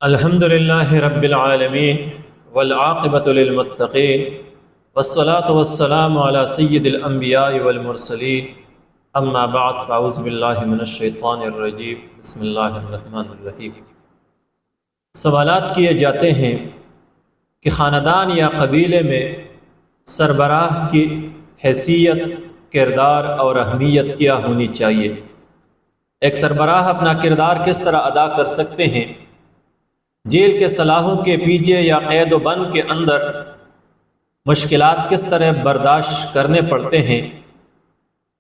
الحمد للہ رب العالمین والعاقبۃ للمتقین والصلاة والسلام علی سید الانبیاء والمرسلین اما بعد فاعوذ باللہ من الشیطان الرجیم بسم اللہ الرحمن الرحیم۔ سوالات کیے جاتے ہیں کہ خاندان یا قبیلے میں سربراہ کی حیثیت، کردار اور اہمیت کیا ہونی چاہیے؟ ایک سربراہ اپنا کردار کس طرح ادا کر سکتے ہیں؟ جیل کے سلاخوں کے پیچھے یا قید و بند کے اندر مشکلات کس طرح برداشت کرنے پڑتے ہیں،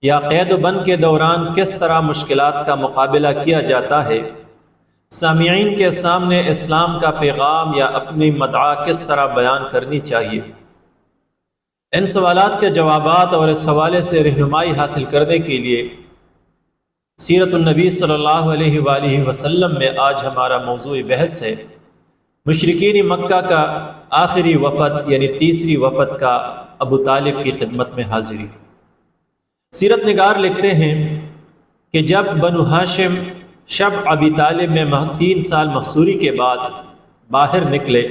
یا قید و بند کے دوران کس طرح مشکلات کا مقابلہ کیا جاتا ہے؟ سامعین کے سامنے اسلام کا پیغام یا اپنی مدعا کس طرح بیان کرنی چاہیے؟ ان سوالات کے جوابات اور اس حوالے سے رہنمائی حاصل کرنے کے لیے سیرت النبی صلی اللہ علیہ وآلہ وسلم میں آج ہمارا موضوع بحث ہے مشرکین مکہ کا آخری وفد یعنی تیسری وفد کا ابو طالب کی خدمت میں حاضری۔ سیرت نگار لکھتے ہیں کہ جب بنو ہاشم شب ابی طالب میں 3 سال محصوری کے بعد باہر نکلے،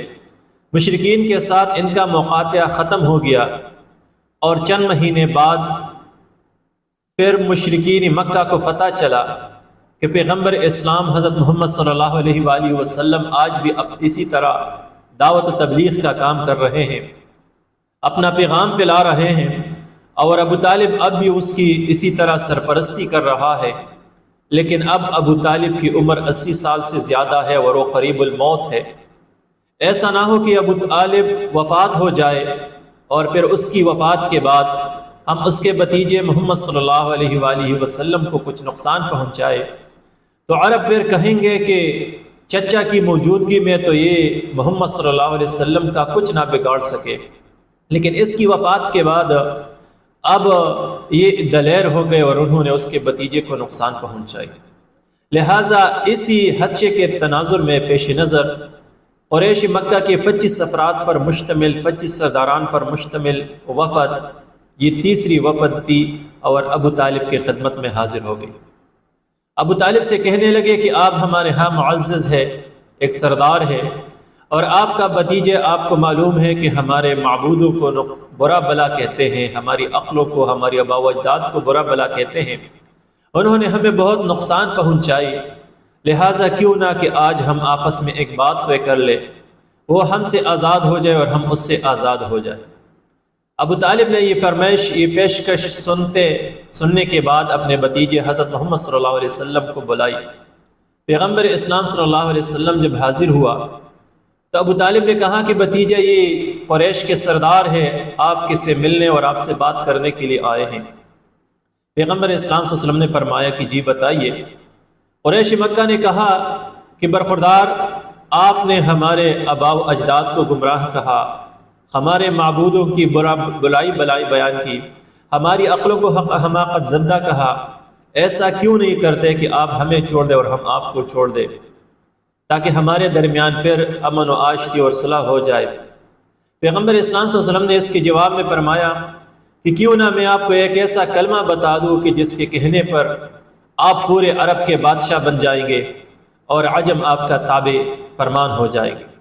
مشرکین کے ساتھ ان کا مقاطعہ ختم ہو گیا اور چند مہینے بعد پھر مشرکین مکہ کو فتح چلا کہ پیغمبر اسلام حضرت محمد صلی اللہ علیہ وآلہ وسلم آج بھی اسی طرح دعوت و تبلیغ کا کام کر رہے ہیں، اپنا پیغام پھیلا رہے ہیں، اور ابو طالب اب بھی اس کی اسی طرح سرپرستی کر رہا ہے۔ لیکن اب ابو طالب کی عمر 80 سال سے زیادہ ہے اور وہ قریب الموت ہے۔ ایسا نہ ہو کہ ابو طالب وفات ہو جائے اور پھر اس کی وفات کے بعد ہم اس کے بھتیجے محمد صلی اللہ علیہ وآلہ وسلم کو کچھ نقصان پہنچائے تو عرب پھر کہیں گے کہ چچا کی موجودگی میں تو یہ محمد صلی اللہ علیہ وسلم کا کچھ نہ بگاڑ سکے، لیکن اس کی وفات کے بعد اب یہ دلیر ہو گئے اور انہوں نے اس کے بھتیجے کو نقصان پہنچائی۔ لہٰذا اسی خدشے کے تناظر میں پیش نظر قریش مکہ کے 25 افراد پر مشتمل 25 سرداران پر مشتمل وفد، یہ تیسری وفد تھی اور ابو طالب کی خدمت میں حاضر ہو گئی۔ ابو طالب سے کہنے لگے کہ آپ ہمارے ہاں معزز ہے، ایک سردار ہے، اور آپ کا بھتیجے آپ کو معلوم ہے کہ ہمارے معبودوں کو برا بلا کہتے ہیں، ہماری عقلوں کو، ہماری آباء و اجداد کو برا بلا کہتے ہیں، انہوں نے ہمیں بہت نقصان پہنچائی، لہٰذا کیوں نہ کہ آج ہم آپس میں ایک بات طے کر لیں، وہ ہم سے آزاد ہو جائے اور ہم اس سے آزاد ہو جائے۔ ابو طالب نے یہ پیشکش سننے کے بعد اپنے بھتیجے حضرت محمد صلی اللہ علیہ وسلم کو بلائی۔ پیغمبر اسلام صلی اللہ علیہ وسلم جب حاضر ہوا تو ابو طالب نے کہا کہ بھتیجا یہ قریش کے سردار ہے، آپ کس سے ملنے اور آپ سے بات کرنے کے لیے آئے ہیں۔ پیغمبر اسلام صلی اللہ علیہ وسلم نے فرمایا کہ جی بتائیے۔ قریش مکہ نے کہا کہ برخوردار، آپ نے ہمارے آباء و اجداد کو گمراہ کہا، ہمارے معبودوں کی بلائی بیان کی، ہماری عقلوں کو حماقت زدہ کہا، ایسا کیوں نہیں کرتے کہ آپ ہمیں چھوڑ دیں اور ہم آپ کو چھوڑ دیں تاکہ ہمارے درمیان پھر امن و آشتی اور صلح ہو جائے۔ پیغمبر اسلام صلی اللہ علیہ وسلم نے اس کے جواب میں فرمایا کہ کیوں نہ میں آپ کو ایک ایسا کلمہ بتا دوں کہ جس کے کہنے پر آپ پورے عرب کے بادشاہ بن جائیں گے اور عجم آپ کا تابع فرمان ہو جائے گے۔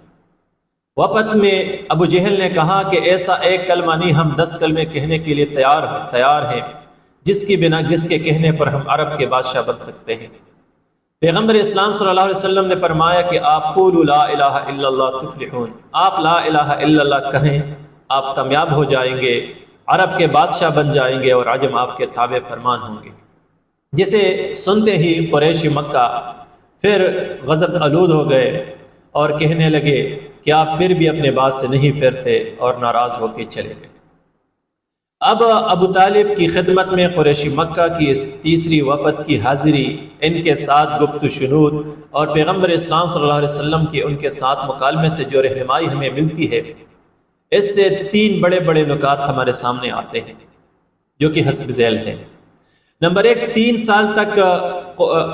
وفد میں ابو جہل نے کہا کہ ایسا ایک کلمہ نہیں، ہم 10 کلمے کہنے کے لیے تیار ہیں جس کے کہنے پر ہم عرب کے بادشاہ بن سکتے ہیں۔ پیغمبر اسلام صلی اللہ علیہ وسلم نے فرمایا کہ آپ قولوا لا الہ الا اللہ تفلحون، آپ لا الہ الا اللہ کہیں، آپ کامیاب ہو جائیں گے، عرب کے بادشاہ بن جائیں گے اور عجم آپ کے تابع فرمان ہوں گے۔ جسے سنتے ہی قریش مکہ پھر غضب آلود ہو گئے اور کہنے لگے کہ آپ پھر بھی اپنے بات سے نہیں پھرتے اور ناراض ہو کے چلے گئے۔ اب ابو طالب کی خدمت میں قریش مکہ کی اس تیسری وفد کی حاضری، ان کے ساتھ گفت و شنود اور پیغمبر اسلام صلی اللہ علیہ وسلم کے ان کے ساتھ مکالمے سے جو رہنمائی ہمیں ملتی ہے، اس سے 3 بڑے بڑے نکات ہمارے سامنے آتے ہیں جو کہ حسب ذیل ہیں۔ نمبر 1، 3 سال تک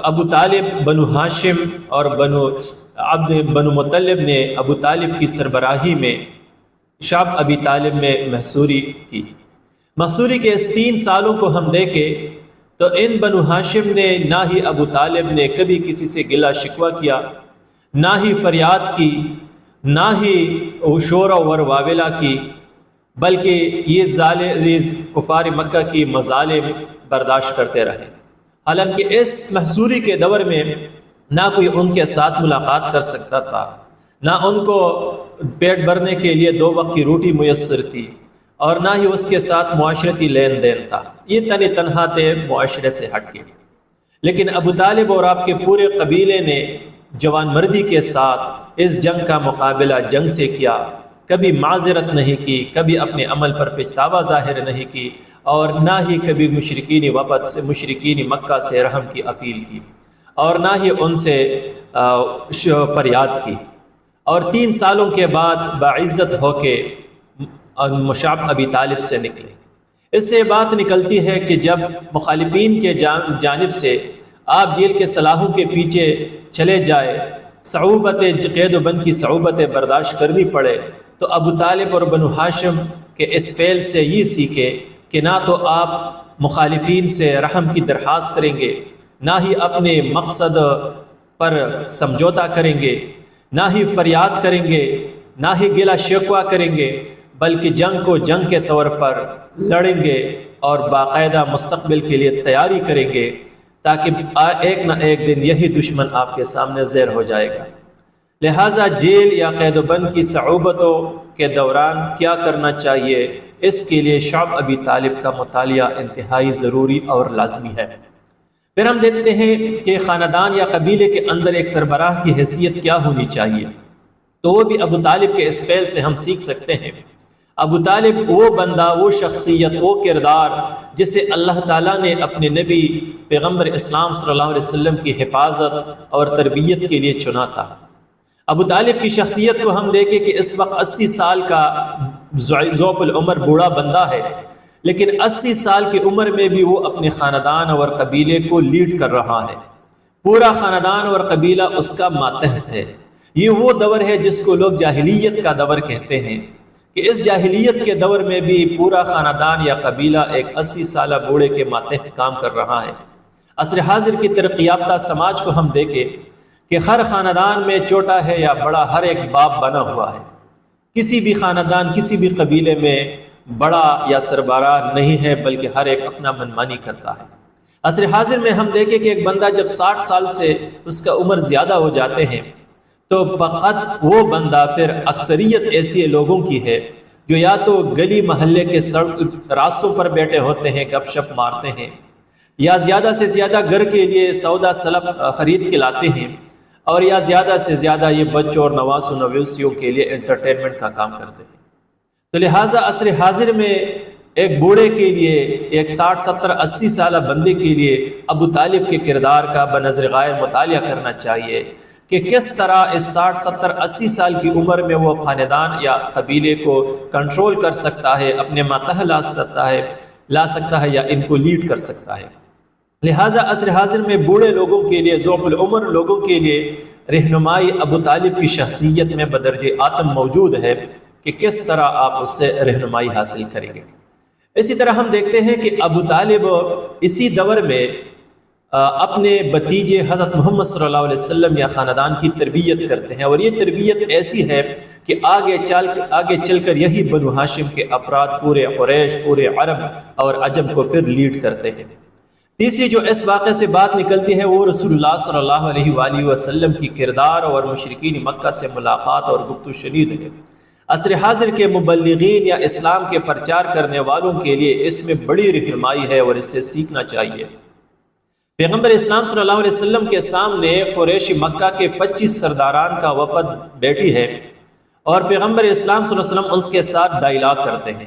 ابو طالب، بنو ہاشم اور بنو مطلب نے ابو طالب کی سربراہی میں شب ابی طالب میں محصوری کی۔ محصوری کے اس 3 سالوں کو ہم دیکھیں تو ان بنو ہاشم نے نہ ہی ابو طالب نے کبھی کسی سے گلہ شکوہ کیا، نہ ہی فریاد کی، نہ ہی شور و واویلا کی، بلکہ یہ کفار مکہ کی مظالم برداشت کرتے رہے۔ حالانکہ اس محصوری کے دور میں نہ کوئی ان کے ساتھ ملاقات کر سکتا تھا، نہ ان کو پیٹ بھرنے کے لیے 2 وقت کی روٹی میسر تھی، اور نہ ہی اس کے ساتھ معاشرتی لین دین تھا، یہ تنہا تھے معاشرے سے ہٹ کے۔ لیکن ابو طالب اور آپ کے پورے قبیلے نے جوان مردی کے ساتھ اس جنگ کا مقابلہ جنگ سے کیا، کبھی معذرت نہیں کی، کبھی اپنے عمل پر پچھتاوا ظاہر نہیں کی، اور نہ ہی کبھی مشرکین وفد سے، مشرکین مکہ سے رحم کی اپیل کی، اور نہ ہی ان سے فریاد کی۔ اور 3 سالوں کے بعد باعزت ہو کے مصعب ابی طالب سے نکلے۔ اس سے بات نکلتی ہے کہ جب مخالفین کے جانب سے آپ جیل کے سلاخوں کے پیچھے چلے جائے، صعوبت قید و بند کی صعوبتیں برداشت کرنی پڑے، تو ابو طالب اور بنو ہاشم کے اس فعل سے یہ سیکھے کہ نہ تو آپ مخالفین سے رحم کی درخواست کریں گے، نہ ہی اپنے مقصد پر سمجھوتا کریں گے، نہ ہی فریاد کریں گے، نہ ہی گلہ شکوہ کریں گے، بلکہ جنگ کو جنگ کے طور پر لڑیں گے اور باقاعدہ مستقبل کے لیے تیاری کریں گے، تاکہ ایک نہ ایک دن یہی دشمن آپ کے سامنے زیر ہو جائے گا۔ لہٰذا جیل یا قید و بند کی صعوبتوں کے دوران کیا کرنا چاہیے، اس کے لیے شعب ابی طالب کا مطالعہ انتہائی ضروری اور لازمی ہے۔ پھر ہم دیکھتے ہیں کہ خاندان یا قبیلے کے اندر ایک سربراہ کی حیثیت کیا ہونی چاہیے، تو وہ بھی ابو طالب کے اس فعل سے ہم سیکھ سکتے ہیں۔ ابو طالب وہ بندہ، وہ شخصیت، وہ کردار جسے اللہ تعالیٰ نے اپنے نبی پیغمبر اسلام صلی اللہ علیہ وسلم کی حفاظت اور تربیت کے لیے چنا تھا۔ ابو طالب کی شخصیت کو ہم دیکھیں کہ اس وقت 80 سال کا ذوق العمر بوڑھا بندہ ہے، لیکن 80 سال کی عمر میں بھی وہ اپنے خاندان اور قبیلے کو لیڈ کر رہا ہے۔ پورا خاندان اور قبیلہ اس کا ماتحت ہے۔ یہ وہ دور ہے جس کو لوگ جاہلیت کا دور کہتے ہیں، کہ اس جاہلیت کے دور میں بھی پورا خاندان یا قبیلہ ایک 80 سالہ بوڑھے کے ماتحت کام کر رہا ہے۔ عصر حاضر کی ترقی یافتہ سماج کو ہم دیکھیں کہ ہر خاندان میں چھوٹا ہے یا بڑا ہر ایک باپ بنا ہوا ہے۔ کسی بھی خاندان، کسی بھی قبیلے میں بڑا یا سربراہ نہیں ہے، بلکہ ہر ایک اپنا منمانی کرتا ہے۔ عصر حاضر میں ہم دیکھیں کہ ایک بندہ جب 60 سال سے اس کا عمر زیادہ ہو جاتے ہیں، تو فقط وہ بندہ پھر اکثریت ایسی لوگوں کی ہے جو یا تو گلی محلے کے راستوں پر بیٹھے ہوتے ہیں، گپ شپ مارتے ہیں، یا زیادہ سے زیادہ گھر کے لیے سودا سلف خرید کے لاتے ہیں، اور یا زیادہ سے زیادہ یہ بچوں اور نواس و نویسیوں کے لیے انٹرٹینمنٹ کا کام کرتے ہیں۔ تو لہٰذا عصر حاضر میں ایک بوڑھے کے لیے، ایک 60 70 80 سالہ بندے کے لیے ابو طالب کے کردار کا بنظر غائب مطالعہ کرنا چاہیے کہ کس طرح اس 60 70 80 سال کی عمر میں وہ خاندان یا قبیلے کو کنٹرول کر سکتا ہے، اپنے ماتحت لا سکتا ہے یا ان کو لیڈ کر سکتا ہے۔ لہٰذا عصر حاضر میں بوڑھے لوگوں کے لیے، ذوق العمر لوگوں کے لیے رہنمائی ابو طالب کی شخصیت میں بدرجہ آتم موجود ہے کہ کس طرح آپ اس سے رہنمائی حاصل کریں گے۔ اسی طرح ہم دیکھتے ہیں کہ ابو طالب اسی دور میں اپنے بھتیجے حضرت محمد صلی اللہ علیہ وسلم یا خاندان کی تربیت کرتے ہیں، اور یہ تربیت ایسی ہے کہ آگے چل کر یہی بنو ہاشم کے افراد پورے قریش، پورے عرب اور عجم کو پھر لیڈ کرتے ہیں۔ تیسری جو اس واقعے سے بات نکلتی ہے وہ رسول اللہ صلی اللہ علیہ وآلہ وسلم کی کردار اور مشرکین مکہ سے ملاقات اور گفت و شنید ہے۔ عصر حاضر کے مبلغین یا اسلام کے پرچار کرنے والوں کے لیے اس میں بڑی رہنمائی ہے اور اس سے سیکھنا چاہیے۔ پیغمبر اسلام صلی اللہ علیہ وسلم کے سامنے قریش مکہ کے 25 سرداران کا وفد بیٹھی ہے، اور پیغمبر اسلام صلی اللہ علیہ وسلم ان کے ساتھ ڈائلاگ کرتے ہیں۔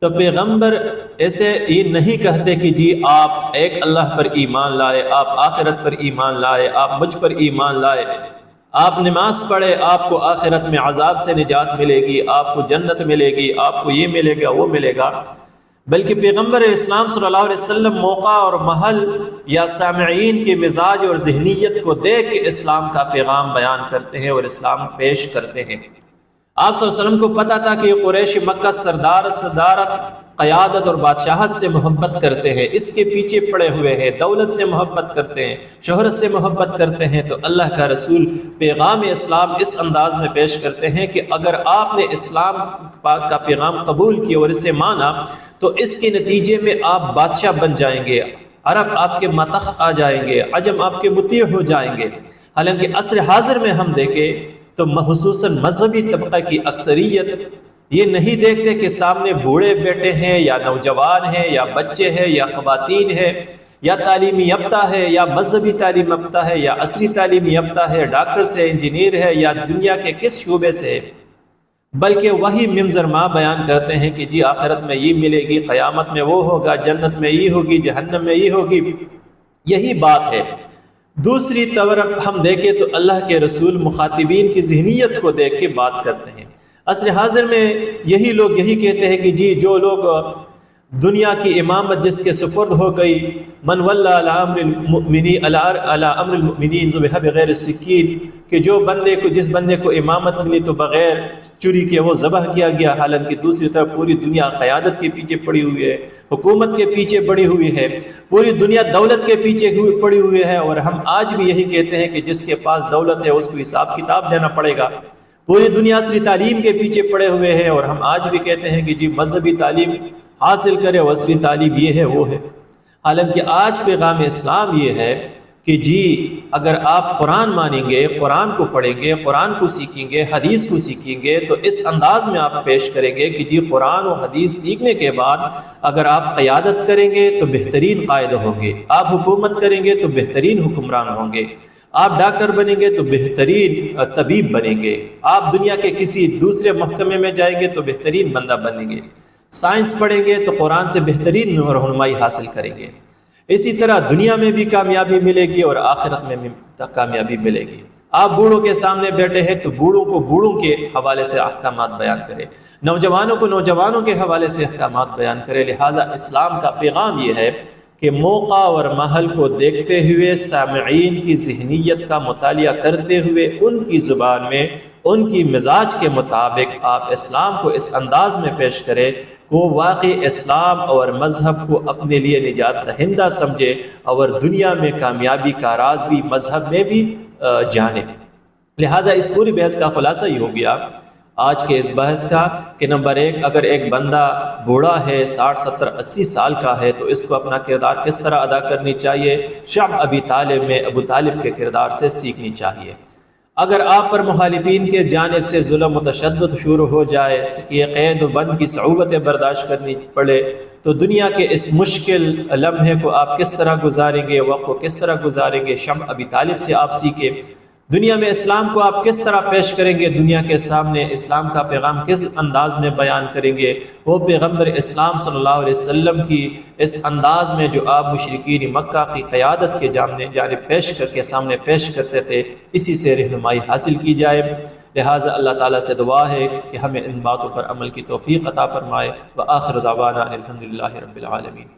تو پیغمبر ایسے یہ نہیں کہتے کہ جی آپ ایک اللہ پر ایمان لائے، آپ آخرت پر ایمان لائے، آپ مجھ پر ایمان لائے، آپ نماز پڑھے، آپ کو آخرت میں عذاب سے نجات ملے گی، آپ کو جنت ملے گی، آپ کو یہ ملے گا وہ ملے گا، بلکہ پیغمبر اسلام صلی اللہ علیہ وسلم موقع اور محل یا سامعین کے مزاج اور ذہنیت کو دیکھ کے اسلام کا پیغام بیان کرتے ہیں اور اسلام پیش کرتے ہیں۔ آپ صلی اللہ علیہ وسلم کو پتا تھا کہ قریش مکہ صدارت، قیادت اور بادشاہت سے محبت کرتے ہیں، اس کے پیچھے پڑے ہوئے ہیں، دولت سے محبت کرتے ہیں، شہرت سے محبت کرتے ہیں، تو اللہ کا رسول پیغام اسلام اس انداز میں پیش کرتے ہیں کہ اگر آپ نے اسلام پاک کا پیغام قبول کیا اور اسے مانا تو اس کے نتیجے میں آپ بادشاہ بن جائیں گے، عرب آپ کے ماتحت آ جائیں گے، عجم آپ کے مطیع ہو جائیں گے۔ حالانکہ عصر حاضر میں ہم دیکھیں تو خصوصاً مذہبی طبقہ کی اکثریت یہ نہیں دیکھتے کہ سامنے بوڑھے بیٹے ہیں یا نوجوان ہیں یا بچے ہیں یا خواتین ہیں یا تعلیمی یافتہ ہے یا مذہبی تعلیم یافتہ ہے یا عصری تعلیم یافتہ ہے، ڈاکٹر سے، انجینئر ہے یا دنیا کے کس شعبے سے ہے، بلکہ وہی ممزرما بیان کرتے ہیں کہ جی آخرت میں یہ ملے گی، قیامت میں وہ ہوگا، جنت میں یہ ہوگی، جہنم میں یہ ہوگی۔ یہی بات ہے۔ دوسری طرف ہم دیکھیں تو اللہ کے رسول مخاطبین کی ذہنیت کو دیکھ کے بات کرتے ہیں۔ عصر حاضر میں یہی لوگ یہی کہتے ہیں کہ جی جو لوگ دنیا کی امامت جس کے سپرد ہو گئی، من ولی علی امر المؤمنین ذبح بغیر السکین، کہ جس بندے کو امامت ملی تو بغیر چری کے وہ ذبح کیا گیا۔ حالانکہ دوسری طرف پوری دنیا قیادت کے پیچھے پڑی ہوئی ہے، حکومت کے پیچھے پڑی ہوئی ہے، پوری دنیا دولت کے پیچھے پڑی ہوئی ہے، اور ہم آج بھی یہی کہتے ہیں کہ جس کے پاس دولت ہے اس کو حساب کتاب دینا پڑے گا۔ پوری دنیا عصری تعلیم کے پیچھے پڑے ہوئے ہیں، اور ہم آج بھی کہتے ہیں کہ جی مذہبی تعلیم حاصل کرے، عصری تعلیم یہ ہے وہ ہے۔ حالانکہ آج پیغام اسلام یہ ہے کہ جی اگر آپ قرآن مانیں گے، قرآن کو پڑھیں گے، قرآن کو سیکھیں گے، حدیث کو سیکھیں گے، تو اس انداز میں آپ پیش کریں گے کہ جی قرآن و حدیث سیکھنے کے بعد اگر آپ قیادت کریں گے تو بہترین قائد ہوں گے، آپ حکومت کریں گے تو بہترین حکمران ہوں گے، آپ ڈاکٹر بنیں گے تو بہترین طبیب بنیں گے، آپ دنیا کے کسی دوسرے محکمے میں جائیں گے تو بہترین بندہ بنیں گے، سائنس پڑھیں گے تو قرآن سے بہترین رہنمائی حاصل کریں گے۔ اسی طرح دنیا میں بھی کامیابی ملے گی اور آخرت میں بھی کامیابی ملے گی۔ آپ بوڑھوں کے سامنے بیٹھے ہیں تو بوڑھوں کو بوڑھوں کے حوالے سے احکامات بیان کریں، نوجوانوں کو نوجوانوں کے حوالے سے احکامات بیان کریں۔ لہٰذا اسلام کا پیغام یہ ہے کہ موقع اور محل کو دیکھتے ہوئے، سامعین کی ذہنیت کا مطالعہ کرتے ہوئے، ان کی زبان میں، ان کی مزاج کے مطابق آپ اسلام کو اس انداز میں پیش کریں وہ واقعی اسلام اور مذہب کو اپنے لیے نجات دہندہ سمجھے اور دنیا میں کامیابی کا راز بھی مذہب میں بھی جانے۔ لہٰذا اس پوری بحث کا خلاصہ یہ ہو گیا آج کے اس بحث کا کہ نمبر ایک، اگر ایک بندہ بوڑھا ہے، 60 70 80 سال کا ہے، تو اس کو اپنا کردار کس طرح ادا کرنی چاہیے؟ شعب ابی طالب میں ابو طالب کے کردار سے سیکھنی چاہیے۔ اگر آپ پر مخالفین کے جانب سے ظلم و تشدد شروع ہو جائے، یہ قید و بند کی صعوبتیں برداشت کرنی پڑے، تو دنیا کے اس مشکل لمحے کو آپ کس طرح گزاریں گے، وقت کو کس طرح گزاریں گے؟ شعب ابی طالب سے آپ سیکھیں۔ دنیا میں اسلام کو آپ کس طرح پیش کریں گے، دنیا کے سامنے اسلام کا پیغام کس انداز میں بیان کریں گے؟ وہ پیغمبر اسلام صلی اللہ علیہ وسلم کی اس انداز میں جو آپ مشرکین مکہ کی قیادت کے جانب پیش کر کے سامنے پیش کرتے تھے، اسی سے رہنمائی حاصل کی جائے۔ لہٰذا اللہ تعالیٰ سے دعا ہے کہ ہمیں ان باتوں پر عمل کی توفیق عطا فرمائے۔ وآخر دعوانا الحمدللہ رب العالمین۔